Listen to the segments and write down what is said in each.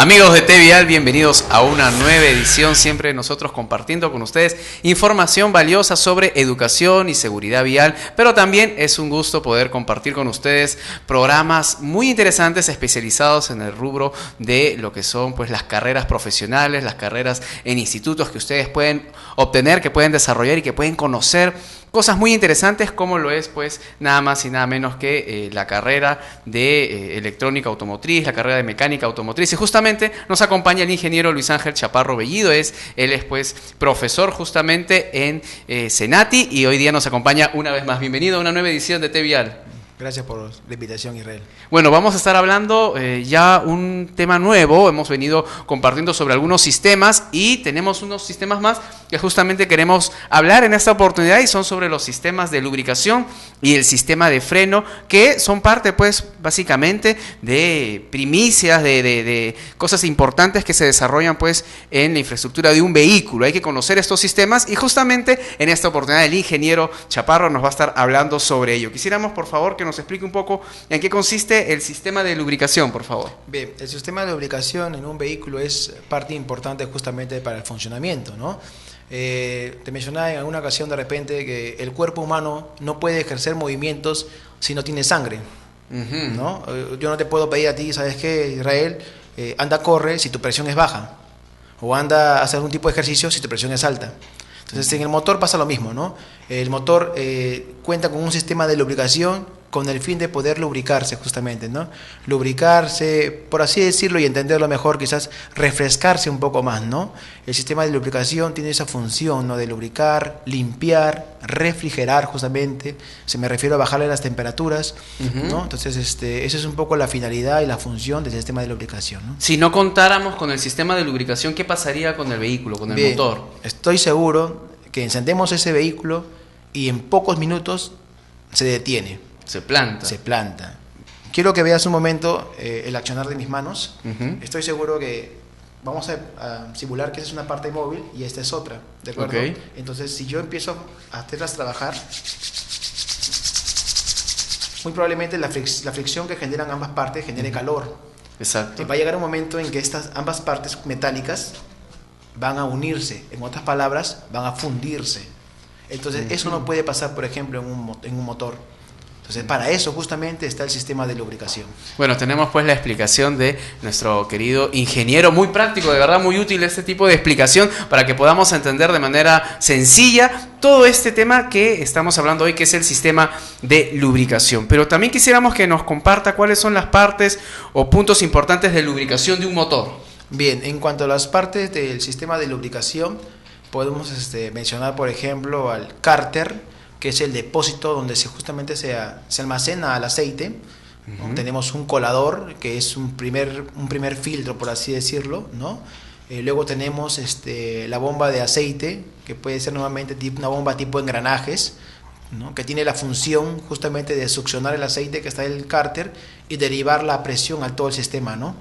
Amigos de T-Vial, bienvenidos a una nueva edición, siempre nosotros compartiendo con ustedes información valiosa sobre educación y seguridad vial, pero también es un gusto poder compartir con ustedes programas muy interesantes especializados en el rubro de lo que son pues las carreras profesionales, las carreras en institutos que ustedes pueden obtener, que pueden desarrollar y que pueden conocer cosas muy interesantes, como lo es pues nada más y nada menos que la carrera de electrónica automotriz, la carrera de mecánica automotriz. Y justamente nos acompaña el ingeniero Luis Ángel Chaparro Bellido. Él es pues profesor justamente en Senati y hoy día nos acompaña una vez más. Bienvenido a una nueva edición de T-Vial. Gracias por la invitación, Israel. Bueno, vamos a estar hablando ya un tema nuevo. Hemos venido compartiendo sobre algunos sistemas y tenemos unos sistemas más que justamente queremos hablar en esta oportunidad, y son sobre los sistemas de lubricación y el sistema de freno, que son parte pues básicamente de primicias, de cosas importantes que se desarrollan pues en la infraestructura de un vehículo. Hay que conocer estos sistemas y justamente en esta oportunidad el ingeniero Chaparro nos va a estar hablando sobre ello. Quisiéramos por favor que nos explique un poco en qué consiste el sistema de lubricación, por favor. Bien, el sistema de lubricación en un vehículo es parte importante justamente para el funcionamiento, ¿no? Te mencionaba en alguna ocasión de repente que el cuerpo humano no puede ejercer movimientos si no tiene sangre, ¿no? Yo no te puedo pedir a ti, ¿sabes qué, Israel? Anda, corre si tu presión es baja, o anda a hacer algún tipo de ejercicio si tu presión es alta. Entonces en el motor pasa lo mismo, ¿no? El motor cuenta con un sistema de lubricación con el fin de poder lubricarse justamente, ¿no? Lubricarse, por así decirlo y entenderlo mejor, quizás refrescarse un poco más, ¿no? El sistema de lubricación tiene esa función, ¿no? De lubricar, limpiar, refrigerar justamente, se me refiero a bajarle las temperaturas, ¿no? Entonces esa es un poco la finalidad y la función del sistema de lubricación, ¿no? Si no contáramos con el sistema de lubricación, ¿qué pasaría con el vehículo, con el motor? Estoy seguro que encendemos ese vehículo y en pocos minutos se detiene. Se planta. Se planta. Quiero que veas un momento el accionar de mis manos. Estoy seguro que vamos a simular que esa es una parte móvil y esta es otra, ¿de acuerdo? Okay. Entonces, si yo empiezo a hacerlas trabajar, muy probablemente la fricción que generan ambas partes genere calor. Exacto. Va a llegar un momento en que estas ambas partes metálicas van a unirse, en otras palabras, van a fundirse. Entonces, eso no puede pasar, por ejemplo, en un motor. Entonces, para eso justamente está el sistema de lubricación. Bueno, tenemos pues la explicación de nuestro querido ingeniero, muy práctico, de verdad muy útil este tipo de explicación para que podamos entender de manera sencilla todo este tema que estamos hablando hoy, que es el sistema de lubricación. Pero también quisiéramos que nos comparta cuáles son las partes o puntos importantes de lubricación de un motor. Bien, en cuanto a las partes del sistema de lubricación, podemos mencionar, por ejemplo, al cárter, que es el depósito donde justamente se almacena el aceite. ¿No? Tenemos un colador, que es un primer filtro, por así decirlo, ¿no? Luego tenemos la bomba de aceite, que puede ser normalmente una bomba tipo engranajes, ¿no? Que tiene la función justamente de succionar el aceite que está en el cárter y derivar la presión a todo el sistema, ¿no?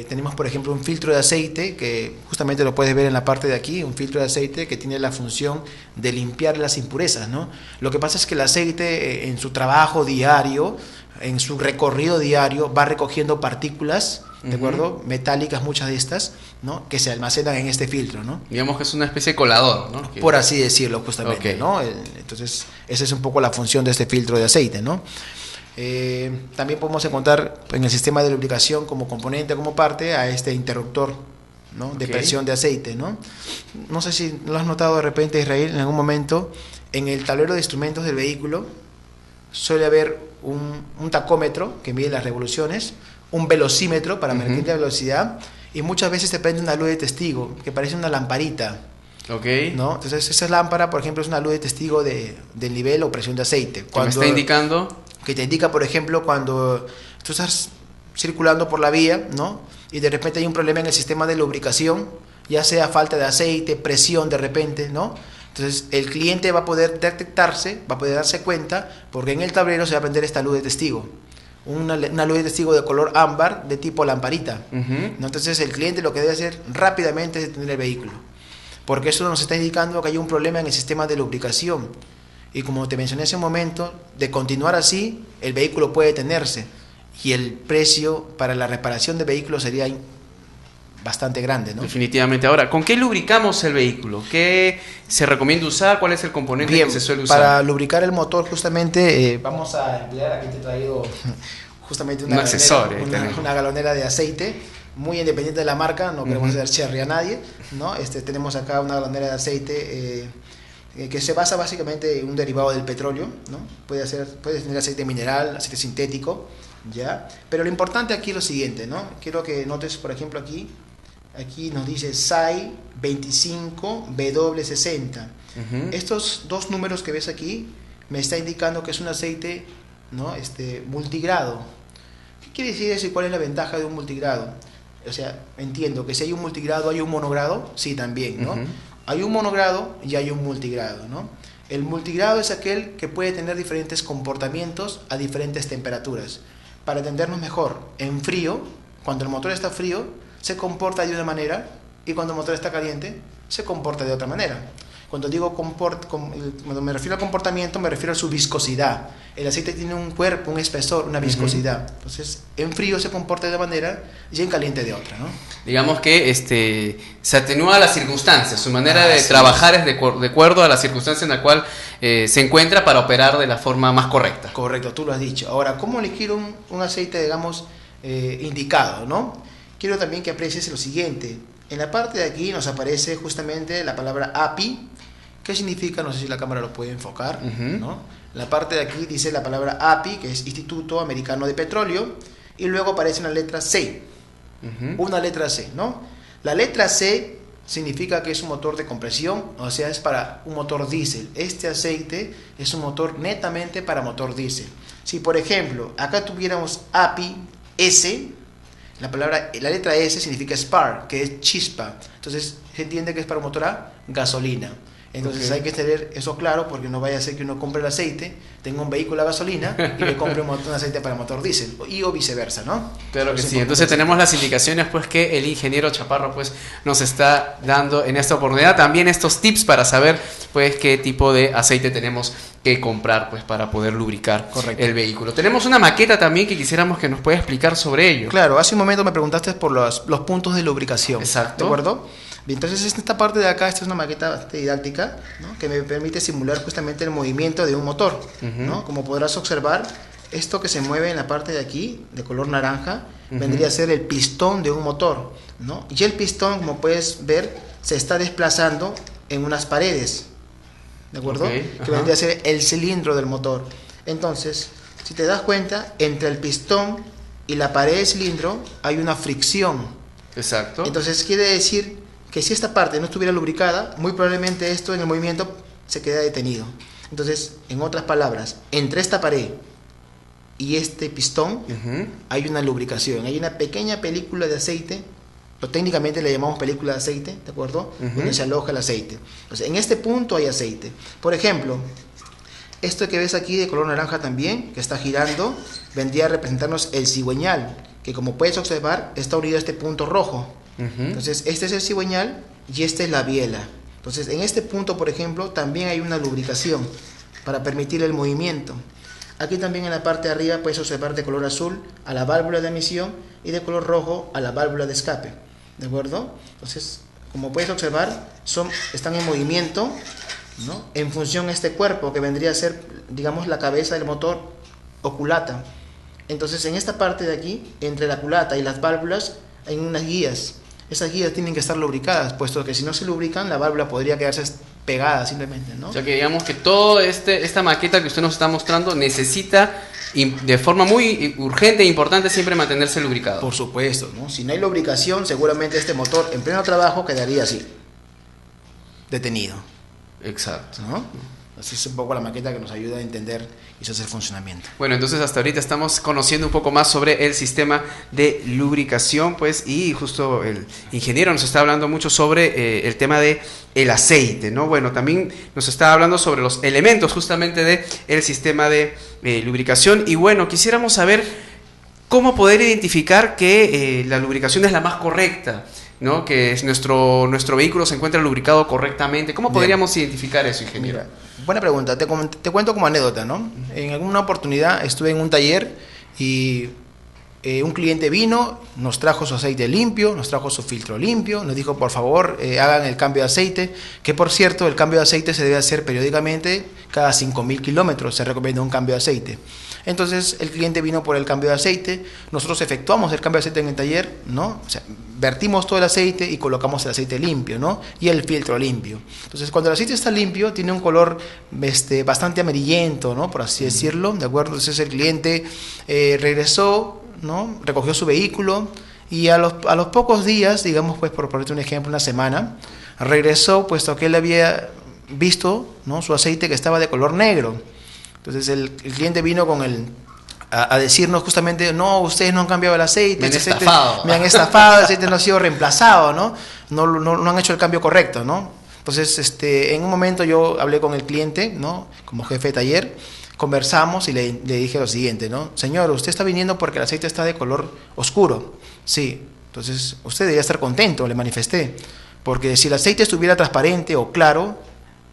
Tenemos, por ejemplo, un filtro de aceite, que justamente lo puedes ver en la parte de aquí, un filtro de aceite que tiene la función de limpiar las impurezas, ¿no? Lo que pasa es que el aceite en su trabajo diario, en su recorrido diario, va recogiendo partículas, ¿de acuerdo? Metálicas, muchas de estas, ¿no? Que se almacenan en este filtro, ¿no? Digamos que es una especie de colador, ¿no? Por así decirlo, justamente, okay, ¿no? Entonces, esa es un poco la función de este filtro de aceite, ¿no? También podemos encontrar en el sistema de lubricación como componente, como parte, a este interruptor, ¿no? De presión de aceite, ¿no? No sé si lo has notado de repente, Israel, en algún momento, en el tablero de instrumentos del vehículo suele haber un tacómetro que mide las revoluciones, un velocímetro para medir la velocidad, y muchas veces te prende una luz de testigo que parece una lamparita. Okay. ¿No? Entonces esa lámpara, por ejemplo, es una luz de testigo del nivel o presión de aceite. ¿Qué me está indicando? Que te indica, por ejemplo, cuando tú estás circulando por la vía, ¿no? Y de repente hay un problema en el sistema de lubricación, ya sea falta de aceite, presión de repente, ¿no? Entonces el cliente va a poder detectarse, va a poder darse cuenta, porque en el tablero se va a prender esta luz de testigo. Una luz de testigo de color ámbar de tipo lamparita, ¿no? Entonces el cliente lo que debe hacer rápidamente es detener el vehículo, porque eso nos está indicando que hay un problema en el sistema de lubricación. Y como te mencioné hace un momento, de continuar así, el vehículo puede detenerse y el precio para la reparación del vehículo sería bastante grande, ¿no? Definitivamente. Ahora, ¿con qué lubricamos el vehículo? ¿Qué se recomienda usar? ¿Cuál es el componente que se suele usar? Para lubricar el motor justamente vamos a emplear, aquí te he traído justamente un accesorio, una galonera de aceite, muy independiente de la marca, no queremos hacer cherry a nadie, ¿no? Tenemos acá una galonera de aceite que se basa básicamente en un derivado del petróleo, ¿no? Puede tener aceite mineral, aceite sintético, ¿ya? Pero lo importante aquí es lo siguiente, ¿no? Quiero que notes, por ejemplo, aquí nos dice SAI 25W60. Estos dos números que ves aquí me está indicando que es un aceite, ¿no? Multigrado. ¿Qué quiere decir eso y cuál es la ventaja de un multigrado? O sea, entiendo que si hay un multigrado, ¿hay un monogrado? Sí, también, ¿no? Hay un monogrado y hay un multigrado, ¿no? El multigrado es aquel que puede tener diferentes comportamientos a diferentes temperaturas. Para entendernos mejor, en frío, cuando el motor está frío, se comporta de una manera, y cuando el motor está caliente, se comporta de otra manera. Cuando me refiero al comportamiento, me refiero a su viscosidad. El aceite tiene un cuerpo, un espesor, una viscosidad. Entonces, en frío se comporta de una manera y en caliente de otra, ¿no? Digamos que se atenúa a las circunstancias. Su manera de trabajar es de acuerdo a la circunstancia en la cual se encuentra para operar de la forma más correcta. Correcto, tú lo has dicho. Ahora, ¿cómo elegir un aceite, digamos, indicado, ¿no? Quiero también que aprecies lo siguiente. En la parte de aquí nos aparece justamente la palabra API. ¿Qué significa? No sé si la cámara lo puede enfocar, ¿no? La parte de aquí dice la palabra API, que es Instituto Americano de Petróleo, y luego aparece una letra C. Una letra C, ¿no? La letra C significa que es un motor de compresión, o sea, es para un motor diésel. Este aceite es un motor netamente para motor diésel. Si, por ejemplo, acá tuviéramos API S, la letra S significa spark, que es chispa. Entonces se entiende que es para un motor a gasolina. Entonces hay que tener eso claro, porque no vaya a ser que uno compre el aceite, tenga un vehículo a gasolina y le compre un aceite para motor diésel, o viceversa, ¿no? Claro que sí. Entonces tenemos las indicaciones pues que el ingeniero Chaparro pues nos está dando en esta oportunidad, también estos tips para saber pues qué tipo de aceite tenemos que comprar pues para poder lubricar el vehículo. Tenemos una maqueta también que quisiéramos que nos pueda explicar sobre ello. Claro, hace un momento me preguntaste por los puntos de lubricación. Exacto. ¿De acuerdo? Bien, entonces esta parte de acá, esta es una maqueta bastante didáctica, ¿no? Que me permite simular justamente el movimiento de un motor, ¿no? Como podrás observar, esto que se mueve en la parte de aquí, de color naranja, vendría a ser el pistón de un motor, ¿no? Y el pistón, como puedes ver, se está desplazando en unas paredes, ¿de acuerdo? Que vendría a ser el cilindro del motor. Entonces, si te das cuenta, entre el pistón y la pared del cilindro hay una fricción. Exacto. Entonces quiere decir que si esta parte no estuviera lubricada, muy probablemente esto en el movimiento se queda detenido. Entonces, en otras palabras, entre esta pared y este pistón hay una lubricación, hay una pequeña película de aceite, o técnicamente le llamamos película de aceite, ¿de acuerdo? Donde se aloja el aceite. Entonces, en este punto hay aceite. Por ejemplo, esto que ves aquí de color naranja también, que está girando, vendría a representarnos el cigüeñal, que como puedes observar está unido a este punto rojo. Entonces este es el cigüeñal y esta es la biela. Entonces en este punto, por ejemplo, también hay una lubricación para permitir el movimiento. Aquí también en la parte de arriba puedes observar de color azul a la válvula de emisión y de color rojo a la válvula de escape, ¿de acuerdo? Entonces, como puedes observar, están en movimiento, ¿no? En función a este cuerpo que vendría a ser, digamos, la cabeza del motor o culata. Entonces en esta parte de aquí, entre la culata y las válvulas, hay unas guías. Esas guías tienen que estar lubricadas, puesto que si no se lubrican, la válvula podría quedarse pegada simplemente, ¿no? O sea que digamos que toda esta maqueta que usted nos está mostrando necesita de forma muy urgente e importante siempre mantenerse lubricado. Por supuesto, ¿no? Si no hay lubricación, seguramente este motor en pleno trabajo quedaría así, detenido. Exacto. ¿No? Así es un poco la maqueta que nos ayuda a entender y hacer funcionamiento. Bueno, entonces hasta ahorita estamos conociendo un poco más sobre el sistema de lubricación, pues, y justo el ingeniero nos está hablando mucho sobre el tema de el aceite, ¿no? Bueno, también nos está hablando sobre los elementos justamente de el sistema de lubricación, y bueno, quisiéramos saber cómo poder identificar que la lubricación es la más correcta, ¿no? Que nuestro vehículo se encuentra lubricado correctamente. ¿Cómo podríamos identificar eso, ingeniero? Mira, buena pregunta. Te cuento como anécdota, ¿no? En alguna oportunidad estuve en un taller y un cliente vino, nos trajo su aceite limpio, nos trajo su filtro limpio, nos dijo por favor hagan el cambio de aceite, que por cierto el cambio de aceite se debe hacer periódicamente, cada 5.000 kilómetros se recomienda un cambio de aceite. Entonces el cliente vino por el cambio de aceite, nosotros efectuamos el cambio de aceite en el taller, ¿no? O sea, vertimos todo el aceite y colocamos el aceite limpio, ¿no? Y el filtro limpio. Entonces cuando el aceite está limpio tiene un color bastante amarillento, ¿no? Por así decirlo, ¿de acuerdo? Entonces el cliente regresó, ¿no? Recogió su vehículo y a los pocos días, digamos, pues por ponerte un ejemplo, una semana, regresó puesto que él había visto, ¿no? Su aceite que estaba de color negro. Entonces el cliente vino a decirnos justamente, no, ustedes no han cambiado el aceite, me han estafado, el aceite no ha sido reemplazado, ¿no? No han hecho el cambio correcto, ¿no? Entonces en un momento yo hablé con el cliente, ¿no? Como jefe de taller, conversamos y le dije lo siguiente, ¿no? Señor, usted está viniendo porque el aceite está de color oscuro. Sí, entonces usted debería estar contento, le manifesté, porque si el aceite estuviera transparente o claro,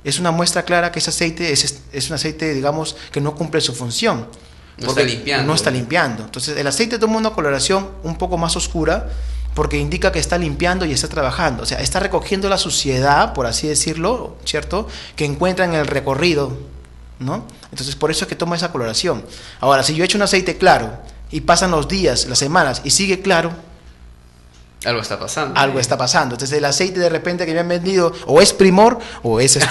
es una muestra clara que ese aceite es un aceite, digamos, que no cumple su función. No está limpiando. No está limpiando. Entonces, el aceite toma una coloración un poco más oscura porque indica que está limpiando y está trabajando. O sea, está recogiendo la suciedad, por así decirlo, ¿cierto?, que encuentra en el recorrido, ¿no? Entonces, por eso es que toma esa coloración. Ahora, si yo echo un aceite claro y pasan los días, las semanas y sigue claro, algo está pasando. Algo está pasando. Entonces el aceite de repente que me han vendido o es Primor o es ¿no?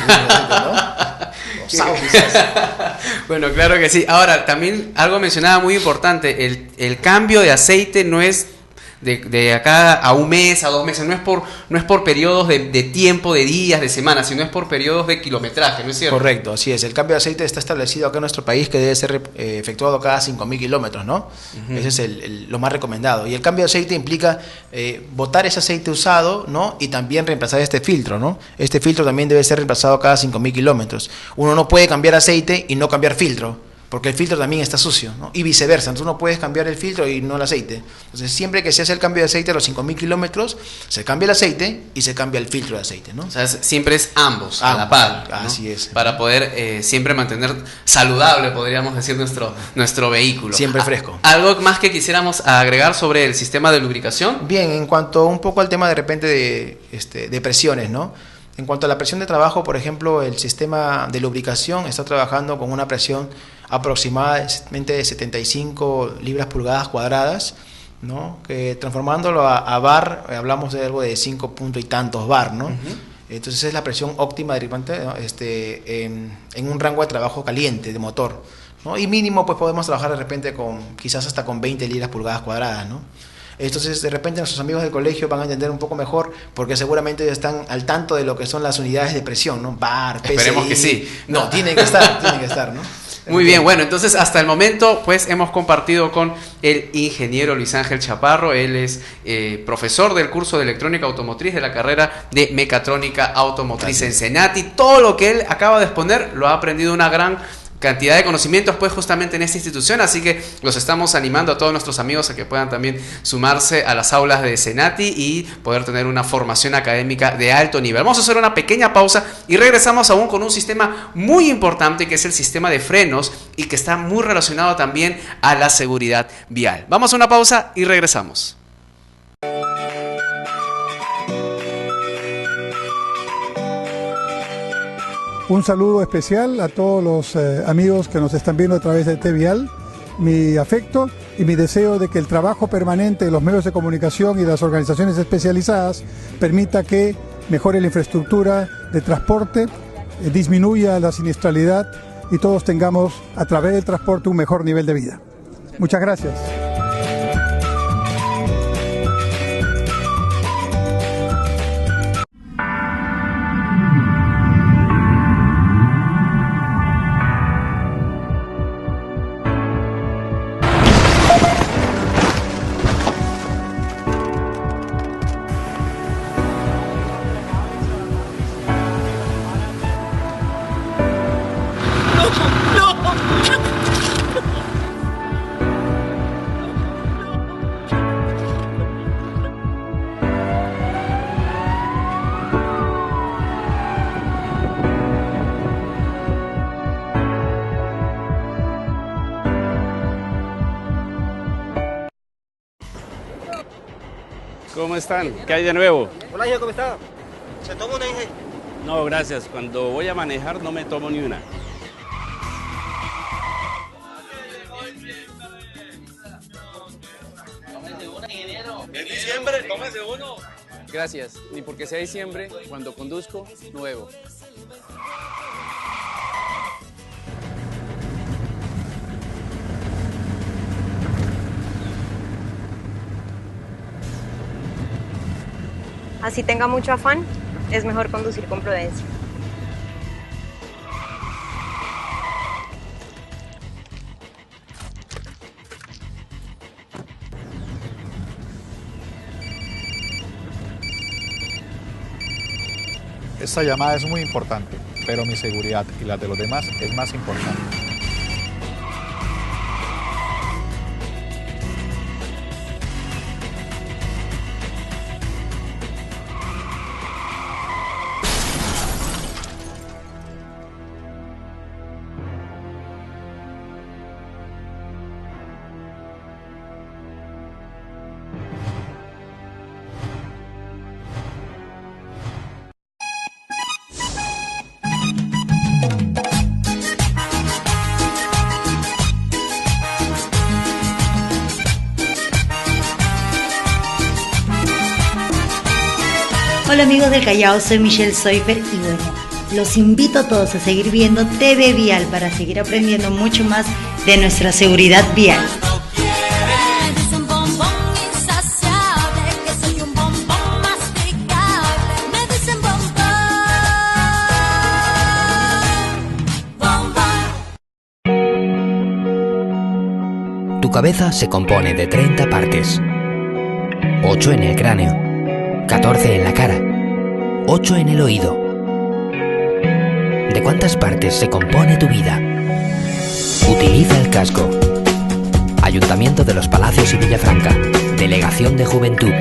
Bueno, claro que sí. Ahora, también algo mencionaba muy importante, el cambio de aceite no es de acá a un mes, a 2 meses, no es por periodos de tiempo, de días, de semanas, sino es por periodos de kilometraje, ¿no es cierto? Correcto, así es. El cambio de aceite está establecido acá en nuestro país que debe ser efectuado cada 5.000 kilómetros, ¿no? Ese es lo más recomendado. Y el cambio de aceite implica botar ese aceite usado, ¿no? Y también reemplazar este filtro, ¿no? Este filtro también debe ser reemplazado cada 5.000 kilómetros. Uno no puede cambiar aceite y no cambiar filtro, porque el filtro también está sucio, ¿no? Y viceversa, entonces no puedes cambiar el filtro y no el aceite. Entonces siempre que se hace el cambio de aceite a los 5.000 kilómetros, se cambia el aceite y se cambia el filtro de aceite, ¿no? O sea, siempre es ambos a la par, ¿no? Así es. Para poder siempre mantener saludable, podríamos decir, nuestro vehículo. Siempre fresco. ¿Algo más que quisiéramos agregar sobre el sistema de lubricación? Bien, en cuanto un poco al tema de repente de presiones, ¿no? En cuanto a la presión de trabajo, por ejemplo, el sistema de lubricación está trabajando con una presión aproximadamente de 75 libras pulgadas cuadradas, ¿no? Que transformándolo a bar, hablamos de algo de 5 puntos y tantos bar, ¿no? Entonces es la presión óptima de repente, ¿no? En un rango de trabajo caliente de motor, ¿no? Y mínimo pues podemos trabajar de repente quizás hasta con 20 libras pulgadas cuadradas, ¿no? Entonces de repente nuestros amigos del colegio van a entender un poco mejor porque seguramente están al tanto de lo que son las unidades de presión, ¿no? Bar, PSI. Esperemos que sí. No, tienen que estar, ¿no? Muy bien, bueno, entonces hasta el momento pues hemos compartido con el ingeniero Luis Ángel Chaparro. Él es profesor del curso de electrónica automotriz de la carrera de mecatrónica automotriz en Senati. Todo lo que él acaba de exponer lo ha aprendido una gran cantidad de conocimientos pues justamente en esta institución, así que los estamos animando a todos nuestros amigos a que puedan también sumarse a las aulas de Senati y poder tener una formación académica de alto nivel. Vamos a hacer una pequeña pausa y regresamos aún con un sistema muy importante que es el sistema de frenos y que está muy relacionado también a la seguridad vial. Vamos a una pausa y regresamos. Un saludo especial a todos los amigos que nos están viendo a través de T-Vial. Mi afecto y mi deseo de que el trabajo permanente de los medios de comunicación y de las organizaciones especializadas permita que mejore la infraestructura de transporte, disminuya la siniestralidad y todos tengamos a través del transporte un mejor nivel de vida. Muchas gracias. ¿Cómo están? ¿Qué hay de nuevo? Hola, hijo, ¿cómo está? ¿Se toma una, hija? No, gracias. Cuando voy a manejar no me tomo ni una. ¿Es diciembre? Tómese uno. Gracias. Ni porque sea diciembre, cuando conduzco, no bebo. Así tenga mucho afán, es mejor conducir con prudencia. Esta llamada es muy importante, pero mi seguridad y la de los demás es más importante. Hola amigos del Callao, soy Michelle Soifer y bueno, los invito a todos a seguir viendo TV Vial para seguir aprendiendo mucho más de nuestra seguridad vial. Tu cabeza se compone de 30 partes, 8 en el cráneo, 14 en la cara, 8 en el oído. ¿De cuántas partes se compone tu vida? Utiliza el casco. Ayuntamiento de Los Palacios y Villafranca. Delegación de Juventud.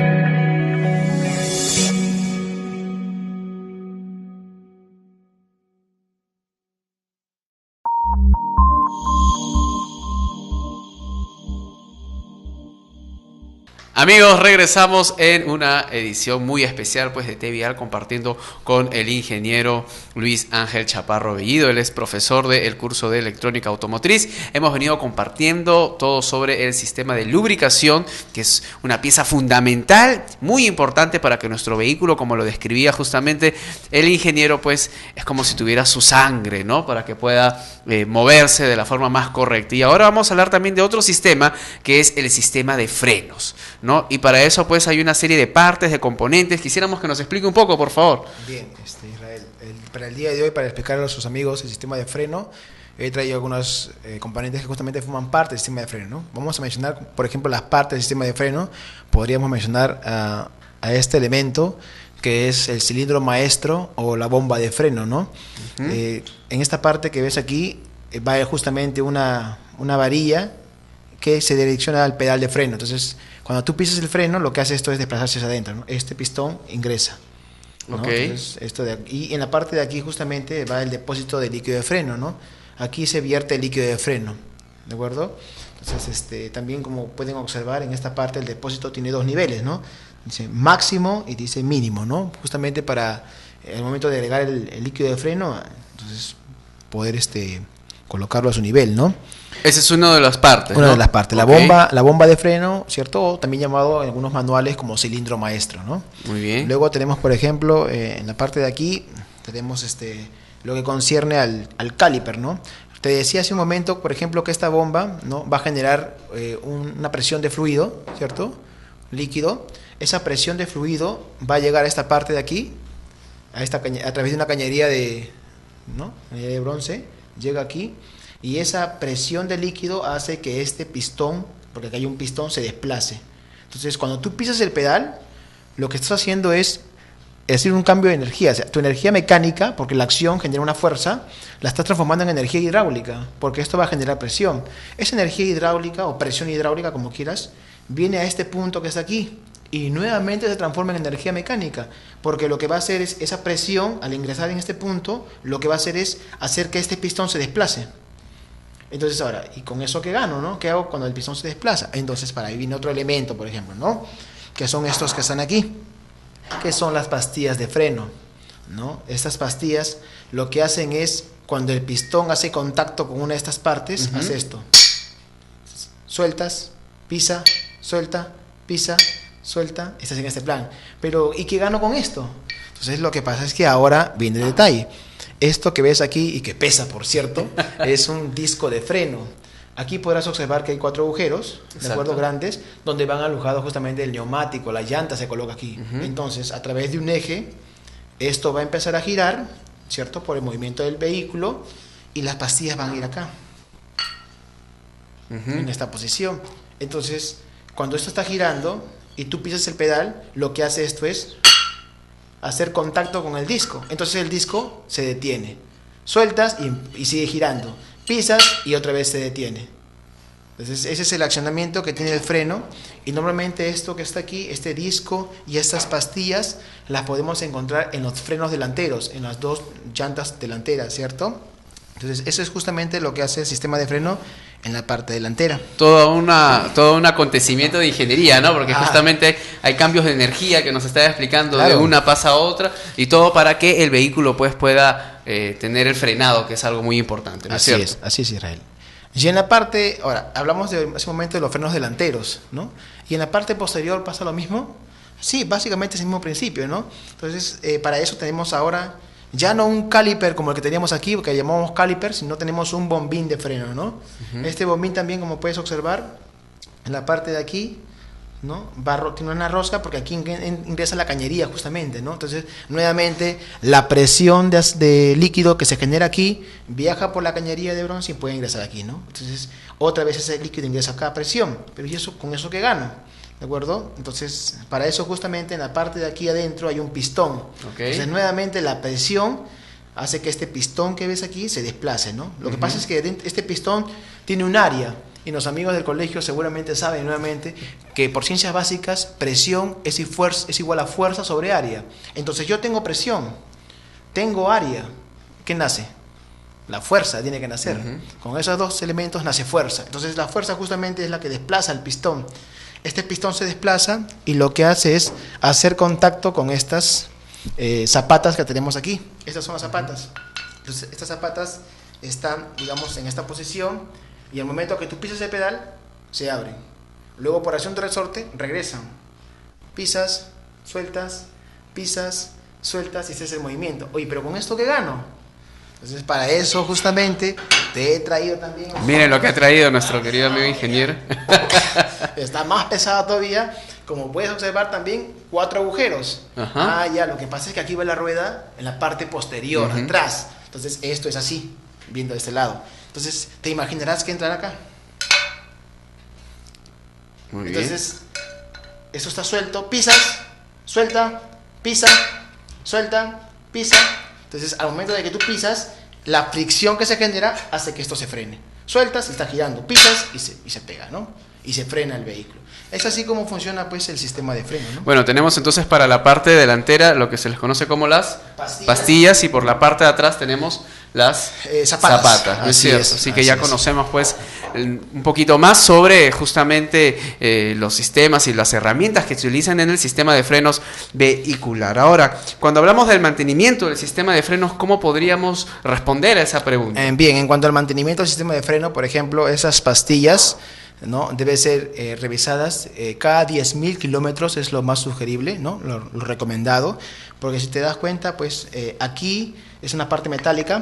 Amigos, regresamos en una edición muy especial pues de TVR, compartiendo con el ingeniero Luis Ángel Chaparro Bellido. Él es profesor del curso de electrónica automotriz. Hemos venido compartiendo todo sobre el sistema de lubricación, que es una pieza fundamental, muy importante para que nuestro vehículo, como lo describía justamente el ingeniero, pues es como si tuviera su sangre, ¿no? Para que pueda moverse de la forma más correcta. Y ahora vamos a hablar también de otro sistema, que es el sistema de frenos, ¿no? Y para eso pues hay una serie de partes, de componentes. Quisiéramos que nos explique un poco, por favor. Bien, Israel, para el día de hoy, para explicarle a sus amigos el sistema de freno, he traído algunos componentes que justamente forman parte del sistema de freno, ¿no? Vamos a mencionar, por ejemplo, las partes del sistema de freno. Podríamos mencionar a este elemento, que es el cilindro maestro o la bomba de freno, ¿no? En esta parte que ves aquí va justamente una varilla que se direcciona al pedal de freno. Entonces, cuando tú pisas el freno, lo que hace esto es desplazarse hacia adentro, ¿no? Este pistón ingresa, ¿no? Okay. Entonces, y en la parte de aquí justamente va el depósito de líquido de freno, ¿no? Aquí se vierte el líquido de freno, ¿de acuerdo? Entonces, también como pueden observar, en esta parte el depósito tiene dos niveles, ¿no? Dice máximo y dice mínimo, ¿no? Justamente para el momento de agregar el líquido de freno, entonces poder colocarlo a su nivel, ¿no? Esa es una de las partes, Una ¿no? de las partes. Okay. La bomba de freno, ¿cierto? O también llamado en algunos manuales como cilindro maestro, ¿no? Muy bien. Luego tenemos, por ejemplo, en la parte de aquí, tenemos lo que concierne al caliper, ¿no? Te decía hace un momento, por ejemplo, que esta bomba, ¿no?, va a generar una presión de fluido, ¿cierto? Líquido. Esa presión de fluido va a llegar a esta parte de aquí, a través de una cañería ¿no?, de bronce, llega aquí, y esa presión de líquido hace que este pistón, porque acá hay un pistón, se desplace. Entonces, cuando tú pisas el pedal, lo que estás haciendo es decir un cambio de energía. O sea, tu energía mecánica, porque la acción genera una fuerza, la estás transformando en energía hidráulica, porque esto va a generar presión. Esa energía hidráulica o presión hidráulica, como quieras, viene a este punto que está aquí y nuevamente se transforma en energía mecánica, porque lo que va a hacer es esa presión, al ingresar en este punto, lo que va a hacer es hacer que este pistón se desplace. Entonces ahora, ¿y con eso qué gano, no? ¿Qué hago cuando el pistón se desplaza? Entonces, para ahí viene otro elemento, por ejemplo, ¿no? que son estos que están aquí, que son las pastillas de freno, ¿no? Estas pastillas lo que hacen es, cuando el pistón hace contacto con una de estas partes, hace esto. Sueltas, pisa, suelta, pisa, suelta, estás en este plan. Pero, ¿y qué gano con esto? Entonces lo que pasa es que ahora viene el detalle. Esto que ves aquí, y que pesa por cierto, es un disco de freno. Aquí podrás observar que hay 4 agujeros, ¿de acuerdo? Grandes, donde van alojados justamente el neumático, la llanta se coloca aquí. Entonces, a través de un eje, esto va a empezar a girar, ¿cierto? Por el movimiento del vehículo, y las pastillas van a ir acá, en esta posición. Entonces, cuando esto está girando y tú pisas el pedal, lo que hace esto es hacer contacto con el disco. Entonces el disco se detiene. Sueltas y sigue girando. Pisas y otra vez se detiene. Entonces ese es el accionamiento que tiene el freno. Y normalmente esto que está aquí, este disco y estas pastillas, las podemos encontrar en los frenos delanteros, en las 2 llantas delanteras, ¿cierto? Entonces eso es justamente lo que hace el sistema de freno en la parte delantera. Todo un acontecimiento de ingeniería, ¿no? Porque justamente hay cambios de energía que nos está explicando, de una pasa a otra, y todo para que el vehículo pues pueda tener el frenado, que es algo muy importante, ¿no es cierto? Así es, Israel. Y en la parte, ahora, hablamos hace un momento de los frenos delanteros, ¿no? Y en la parte posterior pasa lo mismo. Sí, básicamente es el mismo principio, ¿no? Entonces, para eso tenemos ahora ya no un caliper como el que teníamos aquí, que llamamos caliper, sino tenemos un bombín de freno, ¿no? Este bombín también, como puedes observar, en la parte de aquí, ¿no? Tiene una rosca porque aquí ingresa la cañería justamente, ¿no? Entonces, nuevamente, la presión de líquido que se genera aquí viaja por la cañería de bronce y puede ingresar aquí, ¿no? Entonces, otra vez ese líquido ingresa acá a presión. Pero ¿y eso, con eso qué gano? ¿De acuerdo? Entonces, para eso justamente en la parte de aquí adentro hay un pistón. Entonces, nuevamente la presión hace que este pistón que ves aquí se desplace, ¿no? Lo que pasa es que este pistón tiene un área, y los amigos del colegio seguramente saben nuevamente que por ciencias básicas presión es igual a fuerza sobre área. Entonces yo tengo presión, tengo área, ¿qué nace? La fuerza tiene que nacer. Con esos 2 elementos nace fuerza. Entonces la fuerza justamente es la que desplaza el pistón. Este pistón se desplaza y lo que hace es hacer contacto con estas zapatas que tenemos aquí. Estas son las zapatas. Entonces, estas zapatas están, digamos, en esta posición, y al momento que tú pisas el pedal, se abren. Luego, por acción de resorte, regresan. Pisas, sueltas, y ese es el movimiento. Oye, pero ¿con esto qué gano? Entonces, para eso justamente te he traído también... Miren lo que ha traído nuestro querido amigo ingeniero. Está más pesado todavía. Como puedes observar también, 4 agujeros. Ya, lo que pasa es que aquí va la rueda en la parte posterior, atrás. Entonces, esto es así, viendo de este lado. Entonces, te imaginarás que entrará acá. Muy bien. Entonces, esto está suelto, pisas, suelta, pisa, suelta, pisa. Entonces, al momento de que tú pisas, la fricción que se genera hace que esto se frene. Sueltas y está girando, pisas y se pega, ¿no? Y se frena el vehículo. Es así como funciona pues el sistema de freno, ¿no? Bueno, tenemos entonces para la parte delantera lo que se les conoce como las pastillas, y por la parte de atrás tenemos las zapatas, ¿no es cierto? Así que ya conocemos pues un poquito más sobre justamente los sistemas y las herramientas que se utilizan en el sistema de frenos vehicular. Ahora, cuando hablamos del mantenimiento del sistema de frenos, ¿cómo podríamos responder a esa pregunta? Bien, en cuanto al mantenimiento del sistema de freno, por ejemplo, esas pastillas, ¿no? Deben ser revisadas cada 10.000 kilómetros, es lo más sugerible, ¿no? Lo recomendado, porque si te das cuenta, pues aquí es una parte metálica,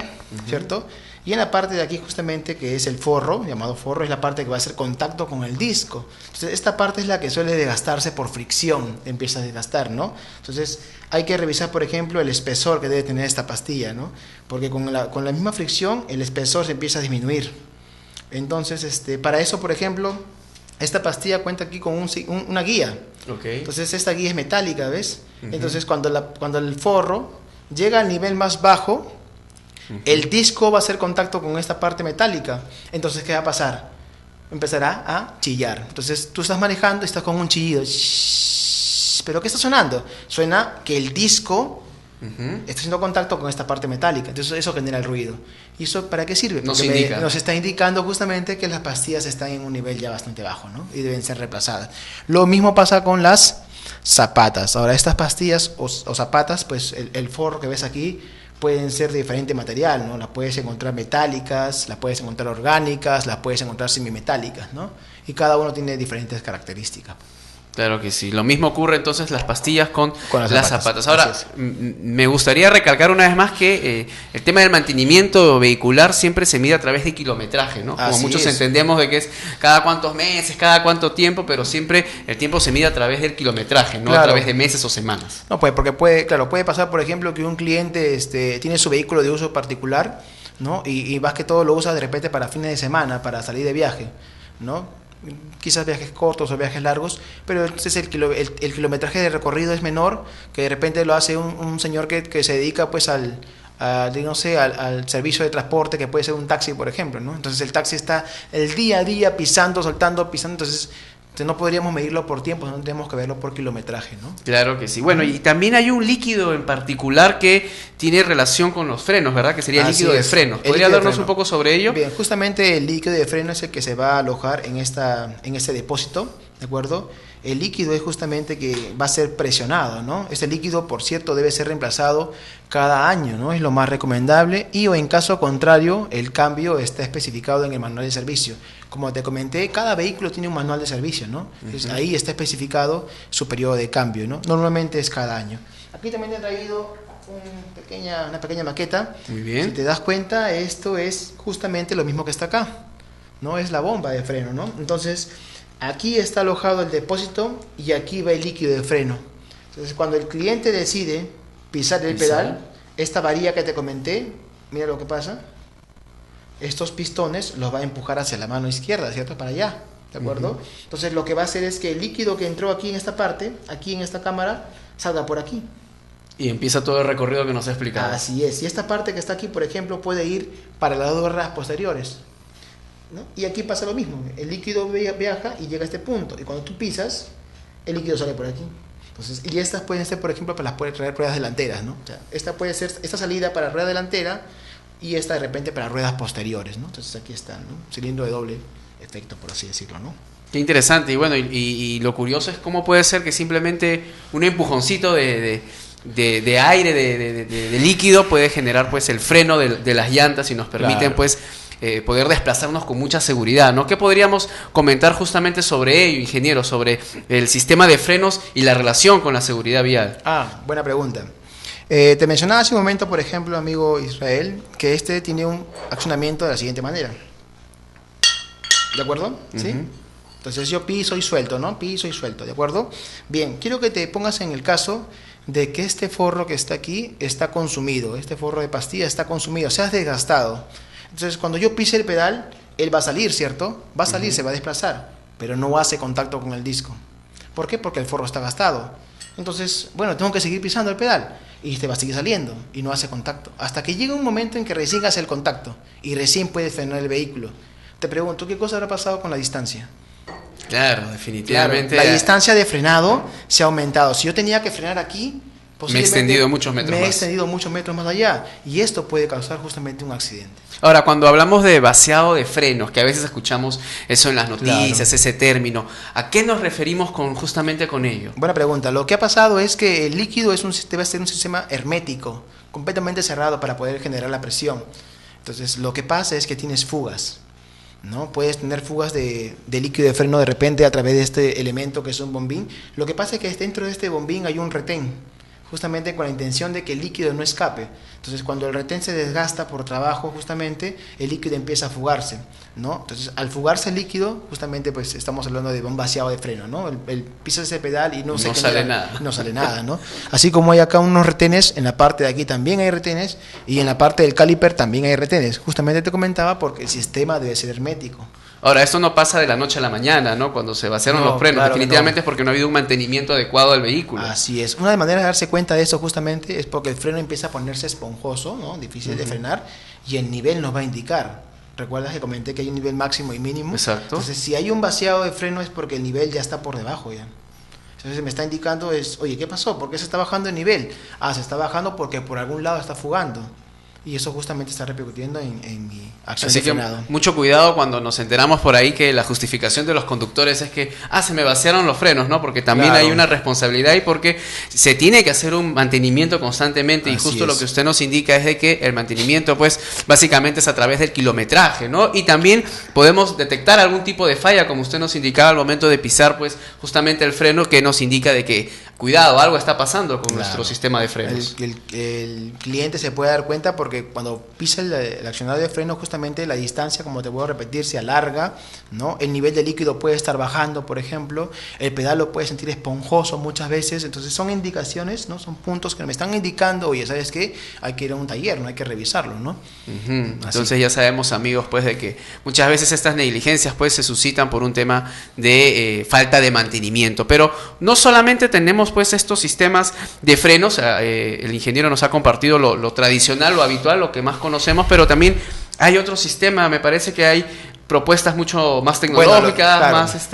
¿cierto? Y en la parte de aquí justamente, que es el forro, llamado forro, es la parte que va a hacer contacto con el disco. Entonces esta parte es la que suele desgastarse por fricción, empieza a desgastar, ¿no? Entonces hay que revisar, por ejemplo, el espesor que debe tener esta pastilla, ¿no? Porque con la misma fricción el espesor se empieza a disminuir. Entonces, para eso, por ejemplo, esta pastilla cuenta aquí con una guía. Entonces, esta guía es metálica, ¿ves? Entonces, cuando el forro llega al nivel más bajo, el disco va a hacer contacto con esta parte metálica. Entonces, ¿qué va a pasar? Empezará a chillar. Entonces, tú estás manejando y estás con un chillido. ¿Pero qué está sonando? Suena que el disco está haciendo contacto con esta parte metálica. Entonces eso genera el ruido. ¿Y eso para qué sirve? Porque nos está indicando justamente que las pastillas están en un nivel ya bastante bajo, ¿no? Y deben ser reemplazadas. Lo mismo pasa con las zapatas. Ahora, estas pastillas o zapatas, pues el forro que ves aquí pueden ser de diferente material, ¿no? Las puedes encontrar metálicas, las puedes encontrar orgánicas, las puedes encontrar semimetálicas, ¿no? Y cada uno tiene diferentes características. Claro que sí. Lo mismo ocurre entonces las pastillas con las zapatas. Ahora, me gustaría recalcar una vez más que el tema del mantenimiento vehicular siempre se mide a través de kilometraje, ¿no? Como Así muchos es. entendemos de que es cada cuántos meses, cada cuánto tiempo, pero siempre el tiempo se mide a través del kilometraje, no Claro. a través de meses o semanas. No, pues porque puede pasar, por ejemplo, que un cliente tiene su vehículo de uso particular, ¿no? Y más que todo lo usa de repente para fines de semana, para salir de viaje, ¿no? Quizás viajes cortos o viajes largos, pero entonces el kilometraje de recorrido es menor, que de repente lo hace un señor que se dedica pues al servicio de transporte, que puede ser un taxi, por ejemplo, ¿no? Entonces el taxi está el día a día pisando, soltando, pisando, entonces no podríamos medirlo por tiempo, no tenemos que verlo por kilometraje, ¿no? Claro que sí. Bueno, y también hay un líquido en particular que tiene relación con los frenos, ¿verdad? Que sería el líquido de frenos. ¿Podría hablarnos un poco sobre ello? Bien, justamente el líquido de freno es el que se va a alojar en este depósito, ¿de acuerdo? El líquido es justamente que va a ser presionado, ¿no? Este líquido, por cierto, debe ser reemplazado cada año, ¿no? Es lo más recomendable, y o en caso contrario, el cambio está especificado en el manual de servicio. Como te comenté, cada vehículo tiene un manual de servicio, ¿no? Entonces, ahí está especificado su periodo de cambio, ¿no? Normalmente es cada año. Aquí también he traído una pequeña maqueta. Muy bien. Si te das cuenta, esto es justamente lo mismo que está acá, ¿no? Es la bomba de freno, ¿no? Entonces, aquí está alojado el depósito y aquí va el líquido de freno. Entonces, cuando el cliente decide pisar el pedal, esta varilla que te comenté, mira lo que pasa. Estos pistones los va a empujar hacia la mano izquierda, ¿cierto? Para allá, ¿de acuerdo? Entonces, lo que va a hacer es que el líquido que entró aquí en esta parte, aquí en esta cámara, salga por aquí. Y empieza todo el recorrido que nos ha explicado. Así es. Y esta parte que está aquí, por ejemplo, puede ir para las dos ruedas posteriores, ¿no? Y aquí pasa lo mismo. El líquido viaja y llega a este punto. Y cuando tú pisas, el líquido sale por aquí. Entonces, y estas pueden ser, por ejemplo, para las ruedas delanteras, ¿no? O sea, esta puede ser esta salida para rueda delantera y esta de repente para ruedas posteriores, ¿no? Entonces aquí está, ¿no? Cilindro de doble efecto, por así decirlo, ¿no? Qué interesante. Y bueno, y lo curioso es cómo puede ser que simplemente un empujoncito de aire, de líquido, puede generar pues el freno de las llantas y nos permiten Claro. pues poder desplazarnos con mucha seguridad, ¿no? ¿Qué podríamos comentar justamente sobre ello, ingeniero, sobre el sistema de frenos y la relación con la seguridad vial? Buena pregunta. Te mencionaba hace un momento, por ejemplo, amigo Israel, que este tiene un accionamiento de la siguiente manera. ¿De acuerdo? ¿Sí? Entonces yo piso y suelto, ¿no? Piso y suelto, ¿de acuerdo? Bien, quiero que te pongas en el caso de que este forro que está aquí está consumido, este forro de pastilla está consumido, se ha desgastado. Entonces cuando yo pise el pedal, él va a salir, ¿cierto? Va a salir, se va a desplazar, pero no hace contacto con el disco. ¿Por qué? Porque el forro está gastado. Entonces, bueno, tengo que seguir pisando el pedal y te va a seguir saliendo y no hace contacto. Hasta que llega un momento en que recién hace el contacto y recién puedes frenar el vehículo. Te pregunto, ¿qué cosa habrá pasado con la distancia? Claro, definitivamente. Claro, la distancia de frenado se ha aumentado. Si yo tenía que frenar aquí, me he extendido muchos metros Me he más. extendido muchos metros más allá. Y esto puede causar justamente un accidente. Ahora, cuando hablamos de vaciado de frenos, que a veces escuchamos eso en las noticias, Claro. ese término, ¿a qué nos referimos justamente con ello? Buena pregunta. Lo que ha pasado es que el líquido debe ser un sistema hermético, completamente cerrado para poder generar la presión. Entonces, lo que pasa es que tienes fugas, ¿no? Puedes tener fugas de líquido de freno de repente a través de este elemento que es un bombín. Lo que pasa es que dentro de este bombín hay un retén, justamente con la intención de que el líquido no escape. Entonces, cuando el retén se desgasta por trabajo, justamente el líquido empieza a fugarse, ¿no? Entonces, al fugarse el líquido, justamente pues estamos hablando de un vaciado de freno, ¿no? El pisas ese pedal y no sale nada. No sale nada, ¿no? Así como hay acá unos retenes, en la parte de aquí también hay retenes y en la parte del caliper también hay retenes. Justamente te comentaba porque el sistema debe ser hermético. Ahora, esto no pasa de la noche a la mañana, ¿no? Cuando se vaciaron los frenos, claro, definitivamente es porque no ha habido un mantenimiento adecuado del vehículo. Así es. Una de las maneras de darse cuenta de eso justamente es porque el freno empieza a ponerse esponjoso, ¿no? Difícil de frenar, y el nivel nos va a indicar. ¿Recuerdas que comenté que hay un nivel máximo y mínimo? Exacto. Entonces, si hay un vaciado de freno es porque el nivel ya está por debajo ya. Entonces me está indicando oye, ¿qué pasó? ¿Por qué se está bajando el nivel? Se está bajando porque por algún lado está fugando. y eso justamente está repercutiendo en mi acción Así de que frenado. mucho cuidado cuando nos enteramos por ahí que la justificación de los conductores es que se me vaciaron los frenos, ¿no? Porque también Claro. hay una responsabilidad y porque se tiene que hacer un mantenimiento constantemente y Así justo es. lo que usted nos indica es de que el mantenimiento pues básicamente es a través del kilometraje, ¿no? Y también podemos detectar algún tipo de falla, como usted nos indicaba al momento de pisar pues justamente el freno, que nos indica de que cuidado, algo está pasando con Claro. nuestro sistema de frenos. El cliente se puede dar cuenta porque cuando pisa el accionador de freno, justamente la distancia, como te puedo repetir, se alarga, ¿no? El nivel de líquido puede estar bajando, por ejemplo, el pedal lo puede sentir esponjoso muchas veces, entonces son indicaciones, ¿no? Son puntos que me están indicando, oye, ¿sabes qué? Hay que ir a un taller, no hay que revisarlo, ¿no? Ujú. Entonces ya sabemos, amigos, pues de que muchas veces estas negligencias pues se suscitan por un tema de falta de mantenimiento, pero no solamente tenemos pues estos sistemas de frenos, el ingeniero nos ha compartido lo tradicional, lo habitual, lo que más conocemos, pero también hay otro sistema, me parece que hay propuestas mucho más tecnológicas, claro. más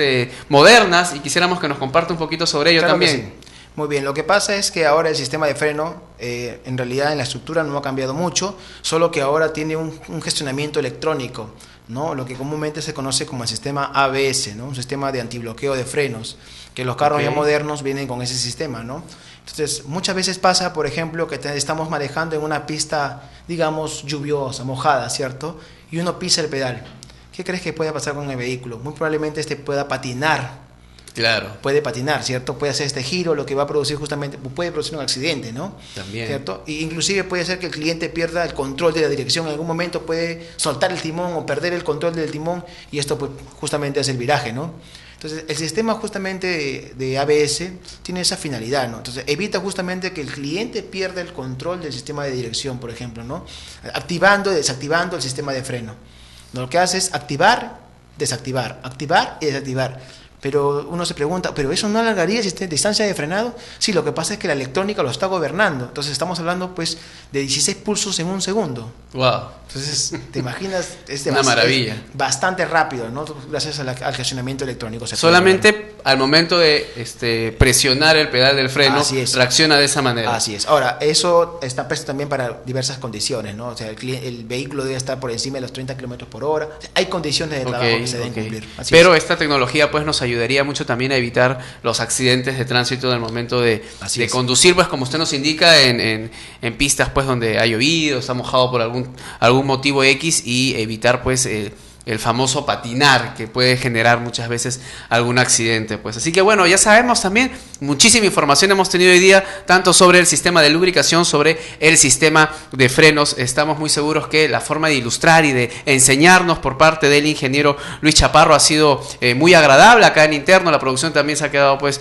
modernas, y quisiéramos que nos comparta un poquito sobre ello Claro también. que sí. Muy bien, lo que pasa es que ahora el sistema de freno, en realidad en la estructura no ha cambiado mucho, solo que ahora tiene un gestionamiento electrónico, ¿no? Lo que comúnmente se conoce como el sistema ABS, ¿no? Un sistema de antibloqueo de frenos, que los carros ya modernos vienen con ese sistema, ¿no? Entonces, muchas veces pasa, por ejemplo, que estamos manejando en una pista, digamos, lluviosa, mojada, ¿cierto? Y uno pisa el pedal. ¿Qué crees que puede pasar con el vehículo? Muy probablemente pueda patinar. Claro. Puede patinar, ¿cierto? Puede hacer este giro, lo que va a producir justamente, puede producir un accidente, ¿no? También. ¿Cierto? E inclusive puede ser que el cliente pierda el control de la dirección, en algún momento puede soltar el timón o perder el control del timón y esto pues justamente es el viraje, ¿no? Entonces el sistema justamente de ABS tiene esa finalidad, ¿no? Entonces evita justamente que el cliente pierda el control del sistema de dirección, por ejemplo, ¿no? Activando y desactivando el sistema de freno. Lo que hace es activar, desactivar, activar y desactivar. Pero uno se pregunta, ¿pero eso no alargaría la distancia de frenado? Sí, lo que pasa es que la electrónica lo está gobernando. Entonces estamos hablando pues de 16 pulsos en un segundo. Wow. Entonces, ¿te imaginas? Es una maravilla. Es bastante rápido, ¿no? Gracias al gestionamiento electrónico. Solamente al momento de presionar el pedal del freno, reacciona de esa manera. Así es. Ahora, eso está puesto también para diversas condiciones, ¿no? O sea, el vehículo debe estar por encima de los 30 kilómetros por hora. O sea, hay condiciones de trabajo que se deben cumplir. Así Pero es. esta tecnología pues nos ayudaría mucho también a evitar los accidentes de tránsito en el momento de conducir, pues como usted nos indica, en pistas pues donde ha llovido, está mojado por algún motivo X, y evitar pues el famoso patinar que puede generar muchas veces algún accidente, pues. Así que bueno, ya sabemos también, muchísima información hemos tenido hoy día, tanto sobre el sistema de lubricación, sobre el sistema de frenos. Estamos muy seguros que la forma de ilustrar y de enseñarnos por parte del ingeniero Luis Chaparro ha sido muy agradable acá en interno. La producción también se ha quedado pues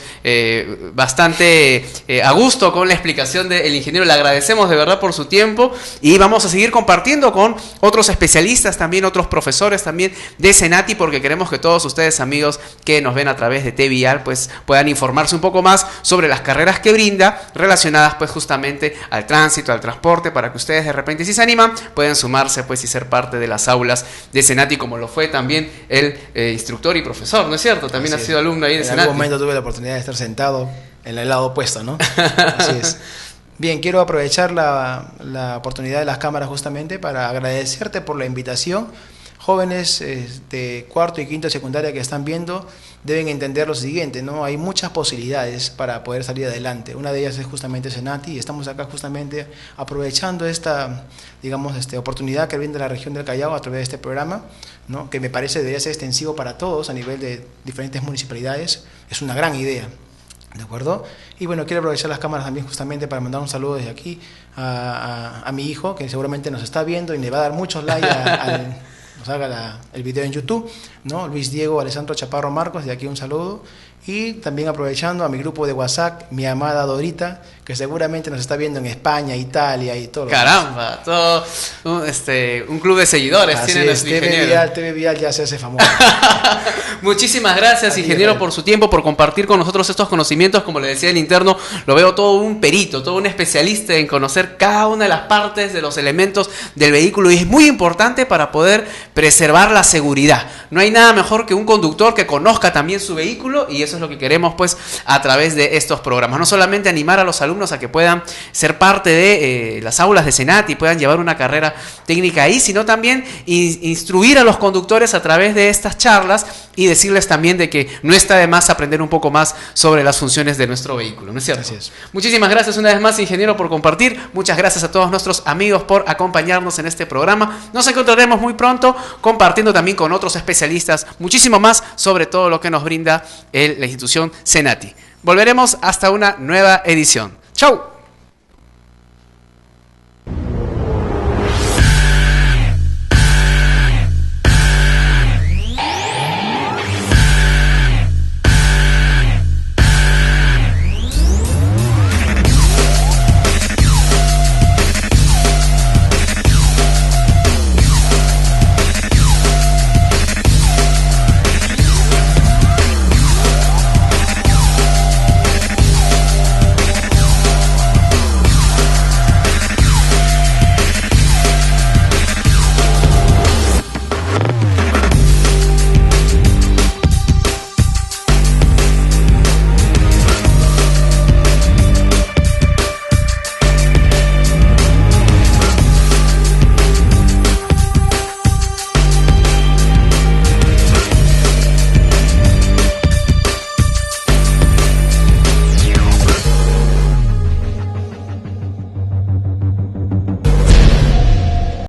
bastante a gusto con la explicación del ingeniero. Le agradecemos de verdad por su tiempo y vamos a seguir compartiendo con otros especialistas también, otros profesores también de Senati, porque queremos que todos ustedes, amigos que nos ven a través de TVial, pues puedan informarse un poco más sobre las carreras que brinda relacionadas pues justamente al tránsito, al transporte, para que ustedes de repente, si se animan, puedan sumarse pues y ser parte de las aulas de Senati, como lo fue también el instructor y profesor, ¿no es cierto? También ha sido alumno ahí de Senati. En algún momento tuve la oportunidad de estar sentado en el lado opuesto, ¿no? Así es. Bien, quiero aprovechar la oportunidad de las cámaras justamente para agradecerte por la invitación. Jóvenes de cuarto y quinto de secundaria que están viendo deben entender lo siguiente, ¿no? Hay muchas posibilidades para poder salir adelante. Una de ellas es justamente Senati, y estamos acá justamente aprovechando esta, digamos, oportunidad que brinda la región del Callao a través de este programa, ¿no? Que me parece debería ser extensivo para todos a nivel de diferentes municipalidades. Es una gran idea. ¿De acuerdo? Y bueno, quiero aprovechar las cámaras también justamente para mandar un saludo desde aquí a mi hijo, que seguramente nos está viendo y le va a dar muchos likes nos haga el video en YouTube, ¿no? Luis Diego Alessandro Chaparro Marcos, de aquí un saludo. Y también aprovechando a mi grupo de WhatsApp, mi amada Dorita, que seguramente nos está viendo en España, Italia y todo. Caramba, todo un club de seguidores Así tiene es, nuestro ingeniero. TV Vial ya se hace famoso. Muchísimas gracias, ingeniero, por su tiempo, por compartir con nosotros estos conocimientos. Como le decía el interno, lo veo todo un perito, todo un especialista en conocer cada una de las partes de los elementos del vehículo, y es muy importante para poder preservar la seguridad. No hay nada mejor que un conductor que conozca también su vehículo, y eso eso es lo que queremos pues a través de estos programas. No solamente animar a los alumnos a que puedan ser parte de las aulas de Senati y puedan llevar una carrera técnica ahí, sino también instruir a los conductores a través de estas charlas y decirles también de que no está de más aprender un poco más sobre las funciones de nuestro vehículo, ¿no es cierto? Así es. Muchísimas gracias una vez más, ingeniero, por compartir. Muchas gracias a todos nuestros amigos por acompañarnos en este programa. Nos encontraremos muy pronto compartiendo también con otros especialistas muchísimo más sobre todo lo que nos brinda la institución Senati. Volveremos hasta una nueva edición. ¡Chau!